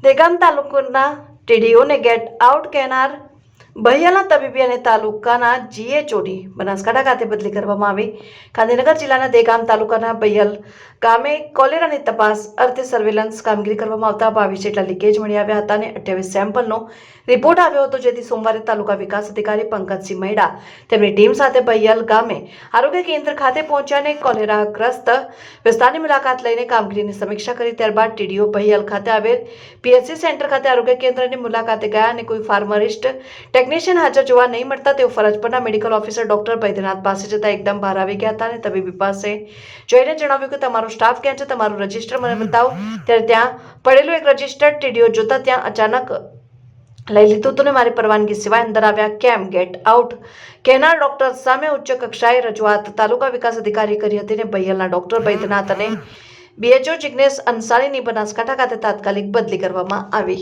દેગામ તાલુકાના ટીડીઓને get out કહેનાર બહિયાલા તબીબી અને તાલુકાના જીએચઓની બનાસકાંઠા ખાતે બદલી કરવામાં આવી. ગાંધીનગર જિલ્લાના દેગામ તાલુકાના બહિયલ ગામે કોલેરાની તપાસ અર્થે સર્વેલન્સ કામગીરી કરવામાં આવતા 22 જેટલા લીકેજ મળી આવ્યા હતા અને 28 સેમ્પલનો રિપોર્ટ આવ્યો હતો, જેથી સોમવારે તાલુકા વિકાસ અધિકારી પંકજસિંહ મૈડા તેમની ટીમ સાથે બહિયલ ગામે આરોગ્ય કેન્દ્ર ખાતે પહોંચ્યા અને કોલેરાગ્રસ્ત વિસ્તારની મુલાકાત લઈને કામગીરીની સમીક્ષા કરી. ત્યારબાદ ટીડીઓ બહિયલ ખાતે આવેલ પીએચસી સેન્ટર ખાતે આરોગ્ય કેન્દ્રની મુલાકાતે ગયા અને કોઈ ફાર્માસિસ્ટ ટેકનિશિયન હાજર જોવા નહીં મળતા તેઓ ફરજ પરના મેડિકલ ઓફિસર ડોક્ટર બૈદ્યનાથ પાસે જતા એકદમ બહાર આવી ગયા હતા અને તબીબી પાસે જઈને જણાવ્યું કે તમારો સ્ટાફ ક્યાં છે, તમારું રજિસ્ટર મને બતાવો. ત્યારે ત્યાં પડેલું એક રજિસ્ટર ટીડીઓ જોતા ત્યાં અચાનક લઈ લીધું હતું ને મારી પરવાનગી સિવાય અંદર આવ્યા કેમ ગેટ આઉટ કહેનાર ડોક્ટર સામે ઉચ્ચ કક્ષાએ રજૂઆત તાલુકા વિકાસ અધિકારી કરી હતી ને બહિયલના ડોક્ટર બૈદ્યનાથ અને બીએચઓ જિગ્નેશ અંસારીની બનાસકાંઠા ખાતે તાત્કાલિક બદલી કરવામાં આવી.